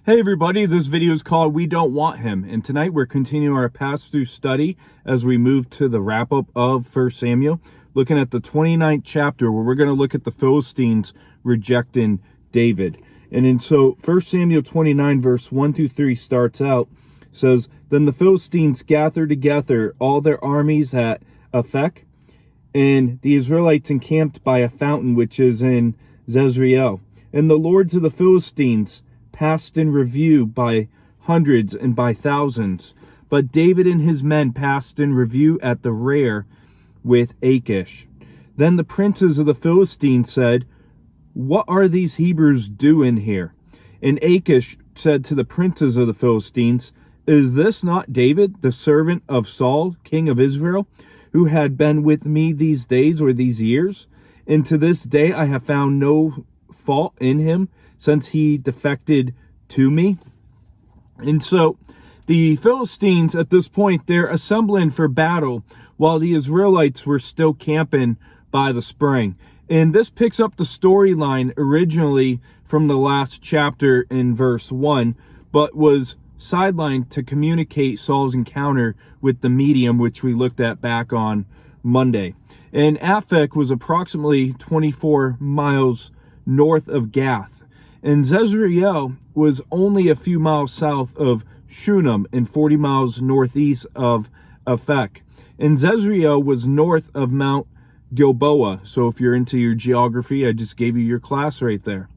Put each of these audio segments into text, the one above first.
Hey everybody, this video is called We Don't Want Him, and tonight we're continuing our Passthrough study as we move to the wrap-up of 1 Samuel, looking at the 29th chapter where we're going to look at the Philistines rejecting David. And so 1 Samuel 29 verse 1 through 3 starts out, says, Then the Philistines gathered together all their armies at Aphek, and the Israelites encamped by a fountain which is in Jezreel. And the lords of the Philistines passed in review by hundreds and by thousands. But David and his men passed in review at the rear with Achish. Then the princes of the Philistines said, What are these Hebrews doing here? And Achish said to the princes of the Philistines, Is this not David, the servant of Saul, king of Israel, who had been with me these days or these years? And to this day I have found no fault in him, since he defected to me. And so the Philistines at this point, they're assembling for battle while the Israelites were still camping by the spring. And this picks up the storyline originally from the last chapter in verse 1, but was sidelined to communicate Saul's encounter with the medium, which we looked at back on Monday. And Aphek was approximately 24 miles north of Gath. And Jezreel was only a few miles south of Shunem and 40 miles northeast of Aphek. And Jezreel was north of Mount Gilboa. So if you're into your geography, I just gave you your class right there.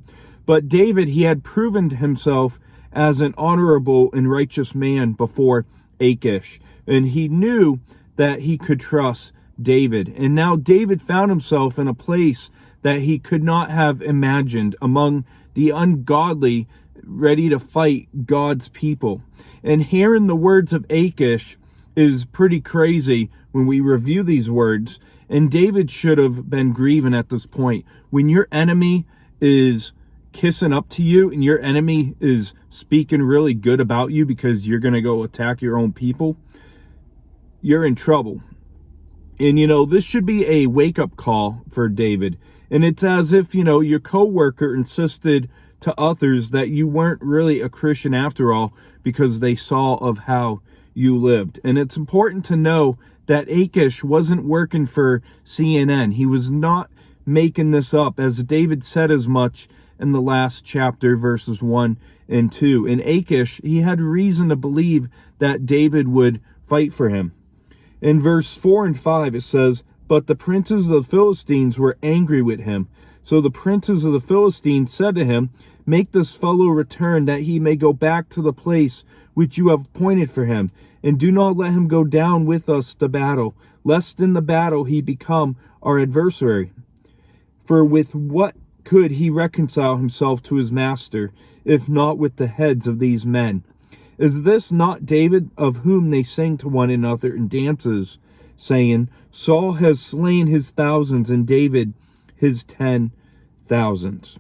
But David, he had proven himself as an honorable and righteous man before Achish. And he knew that he could trust David. And now David found himself in a place that he could not have imagined, among the ungodly, ready to fight God's people. And hearing the words of Achish is pretty crazy when we review these words. And David should have been grieving at this point. When your enemy is kissing up to you and your enemy is speaking really good about you because you're going to go attack your own people, you're in trouble. And, this should be a wake-up call for David. And it's as if, your coworker insisted to others that you weren't really a Christian after all because they saw of how you lived. And it's important to know that Achish wasn't working for CNN. He was not making this up, as David said as much in the last chapter, verses 1 and 2. And Achish, he had reason to believe that David would fight for him. In verse 4 and 5, it says, But the princes of the Philistines were angry with him. So the princes of the Philistines said to him, Make this fellow return, that he may go back to the place which you have appointed for him, and do not let him go down with us to battle, lest in the battle he become our adversary. For with what could he reconcile himself to his master, if not with the heads of these men? Is this not David, of whom they sing to one another in dances, saying, Saul has slain his thousands, and David his 10,000s?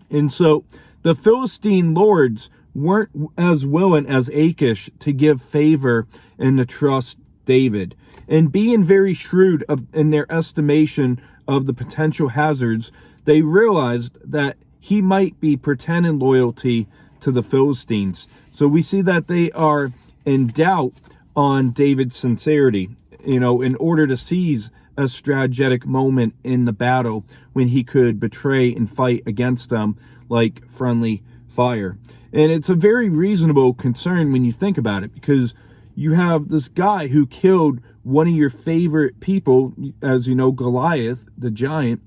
And so the Philistine lords weren't as willing as Achish to give favor and to trust David. And being very shrewd in their estimation of the potential hazards, they realized that he might be pretending loyalty to the Philistines. So we see that they are in doubt on David's sincerity, in order to seize a strategic moment in the battle when he could betray and fight against them like friendly fire. And it's a very reasonable concern when you think about it, because you have this guy who killed one of your favorite people, as you know, Goliath, the giant.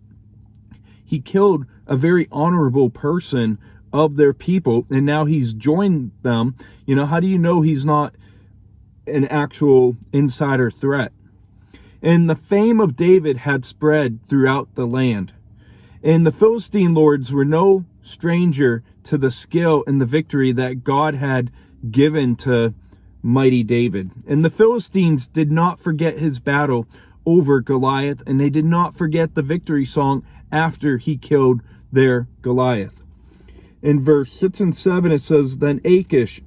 He killed a very honorable person of their people, and now he's joined them. How do you know he's not an actual insider threat? And the fame of David had spread throughout the land. And the Philistine lords were no stranger to the skill and the victory that God had given to mighty David. And the Philistines did not forget his battle over Goliath, and they did not forget the victory song after he killed their Goliath. In verse 6 and 7, it says, Then Achish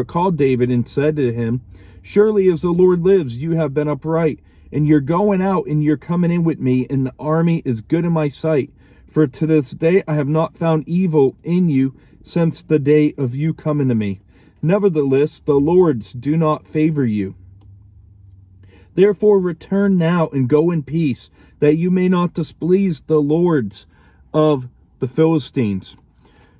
called David and said to him, Surely as the Lord lives, you have been upright, and you're going out and you're coming in with me, and the army is good in my sight. For to this day I have not found evil in you since the day of you coming to me. Nevertheless, the Lords do not favor you. Therefore return now and go in peace, that you may not displease the lords of the Philistines."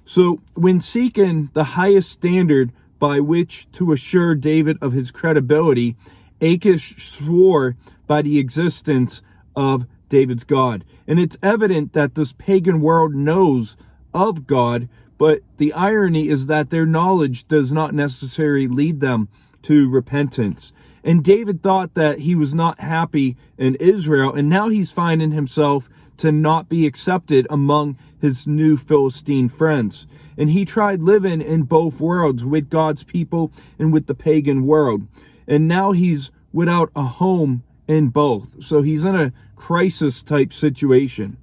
So when seeking the highest standard by which to assure David of his credibility, Achish swore by the existence of David's God. And it's evident that this pagan world knows of God, but the irony is that their knowledge does not necessarily lead them to repentance. And David thought that he was not happy in Israel, and now he's finding himself to not be accepted among his new Philistine friends. And he tried living in both worlds, with God's people and with the pagan world. And now he's without a home in both. So he's in a crisis type situation.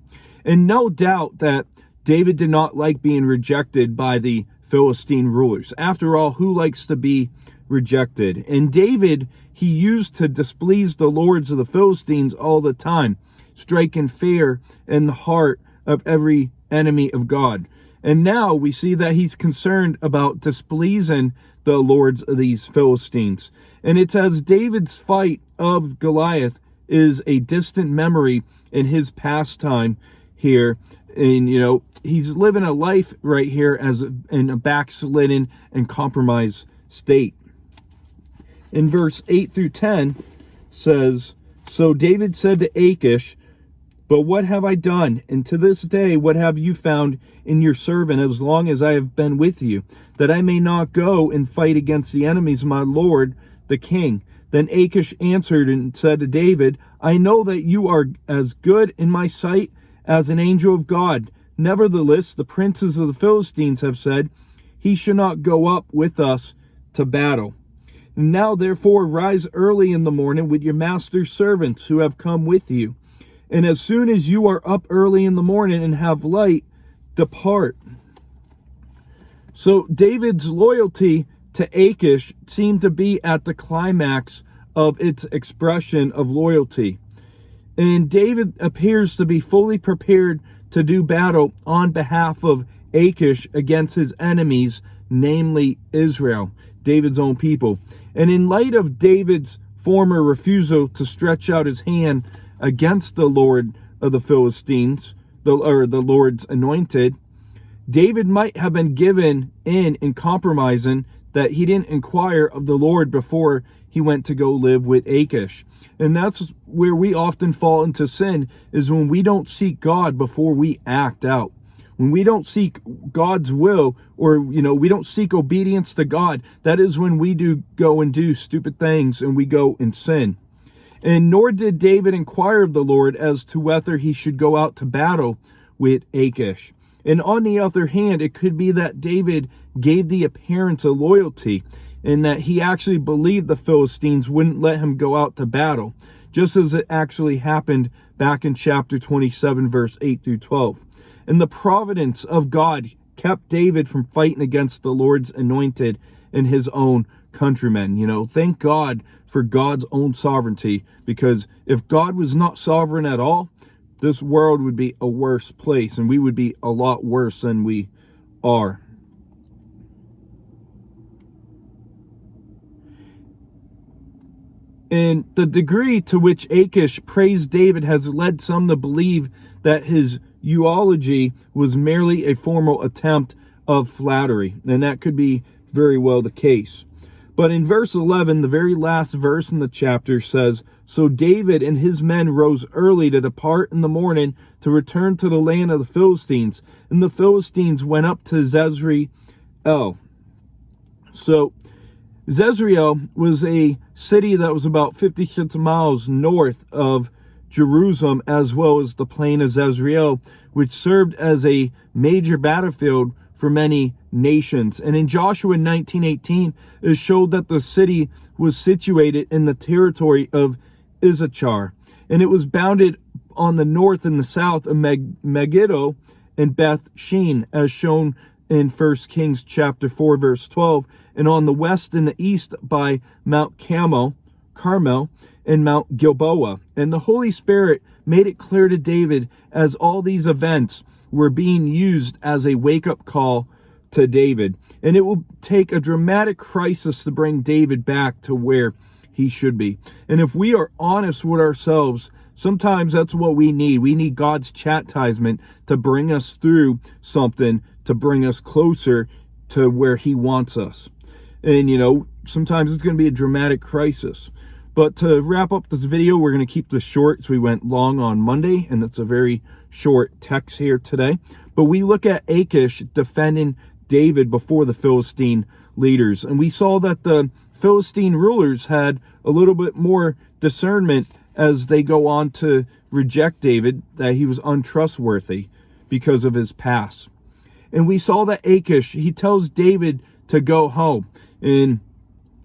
And no doubt that David did not like being rejected by the Philistine rulers. After all, who likes to be rejected? And David, he used to displease the lords of the Philistines all the time, striking fear in the heart of every enemy of God. And now we see that he's concerned about displeasing the lords of these Philistines. And it's as David's fight of Goliath is a distant memory in his pastime here. And, he's living a life right here in a backslidden and compromised state. In verse 8 through 10 says, "So David said to Achish, 'But what have I done? And to this day, what have you found in your servant as long as I have been with you, that I may not go and fight against the enemies of my lord, the king?' Then Achish answered and said to David, 'I know that you are as good in my sight as an angel of God. Nevertheless, the princes of the Philistines have said, he should not go up with us to battle. Now therefore rise early in the morning with your master's servants who have come with you. And as soon as you are up early in the morning and have light, depart.'" So David's loyalty to Achish seemed to be at the climax of its expression of loyalty. And David appears to be fully prepared to do battle on behalf of Achish against his enemies, namely Israel, David's own people. And in light of David's former refusal to stretch out his hand against the Lord of the Philistines, the Lord's anointed, David might have been given in compromising that he didn't inquire of the Lord before he went to go live with Achish. And that's where we often fall into sin, is when we don't seek God before we act out. When we don't seek God's will, or, we don't seek obedience to God, that is when we do go and do stupid things and we go and sin. And nor did David inquire of the Lord as to whether he should go out to battle with Achish. And on the other hand, it could be that David gave the appearance of loyalty, and that he actually believed the Philistines wouldn't let him go out to battle, just as it actually happened back in chapter 27, verse 8 through 12. And the providence of God kept David from fighting against the Lord's anointed and his own countrymen. Thank God for God's own sovereignty, because if God was not sovereign at all, this world would be a worse place, and we would be a lot worse than we are. And the degree to which Achish praised David has led some to believe that his eulogy was merely a formal attempt of flattery. And that could be very well the case. But in verse 11, the very last verse in the chapter says, "So David and his men rose early to depart in the morning to return to the land of the Philistines. And the Philistines went up to Jezreel." So Jezreel was a city that was about 56 miles north of Jerusalem, as well as the plain of Jezreel, which served as a major battlefield for many nations. And in Joshua 19:18, it showed that the city was situated in the territory of Issachar, and it was bounded on the north and the south of Megiddo and Beth Shean, as shown in 1 Kings chapter 4, verse 12, and on the west and the east by Mount Carmel, and Mount Gilboa. And the Holy Spirit made it clear to David as all these events were being used as a wake-up call to David. And it will take a dramatic crisis to bring David back to where he should be. And if we are honest with ourselves, sometimes that's what we need. We need God's chastisement to bring us through something, to bring us closer to where he wants us. And, sometimes it's going to be a dramatic crisis. But to wrap up this video, we're going to keep this short, so we went long on Monday, and it's a very short text here today. But we look at Achish defending David before the Philistine leaders. And we saw that the Philistine rulers had a little bit more discernment as they go on to reject David, that he was untrustworthy because of his past. And we saw that Achish, he tells David to go home. And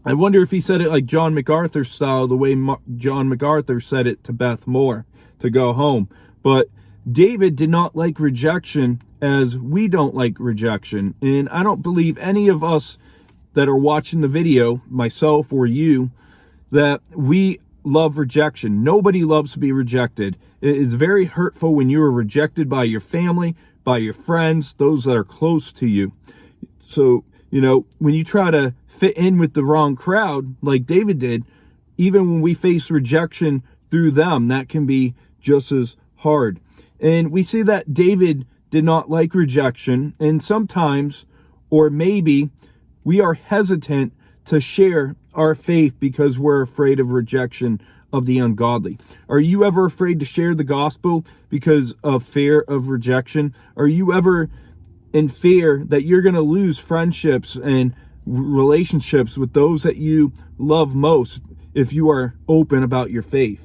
I wonder if he said it like John MacArthur style, the way John MacArthur said it to Beth Moore, to go home. But David did not like rejection as we don't like rejection. And I don't believe any of us that are watching the video, myself or you, that we love rejection. Nobody loves to be rejected. It is very hurtful when you are rejected by your family, by your friends, those that are close to you. So, when you try to fit in with the wrong crowd, like David did, even when we face rejection through them, that can be just as hard. And we see that David did not like rejection, and sometimes, or maybe, we are hesitant to share our faith because we're afraid of rejection of the ungodly. Are you ever afraid to share the gospel because of fear of rejection? Are you ever in fear that you're going to lose friendships and relationships with those that you love most if you are open about your faith?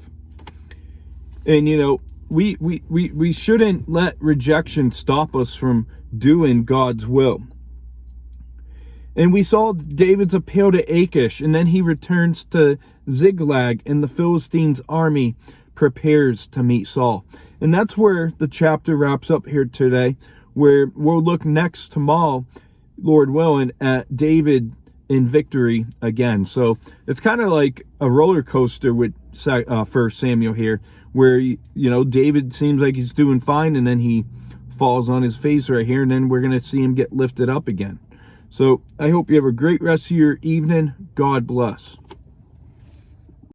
And we shouldn't let rejection stop us from doing God's will. And we saw David's appeal to Achish, and then he returns to Ziklag, and the Philistines' army prepares to meet Saul. And that's where the chapter wraps up here today, where we'll look next tomorrow, Lord willing, at David in victory again. So it's kind of like a roller coaster with 1 Samuel here, where David seems like he's doing fine, and then he falls on his face right here, and then we're going to see him get lifted up again. So I hope you have a great rest of your evening. God bless.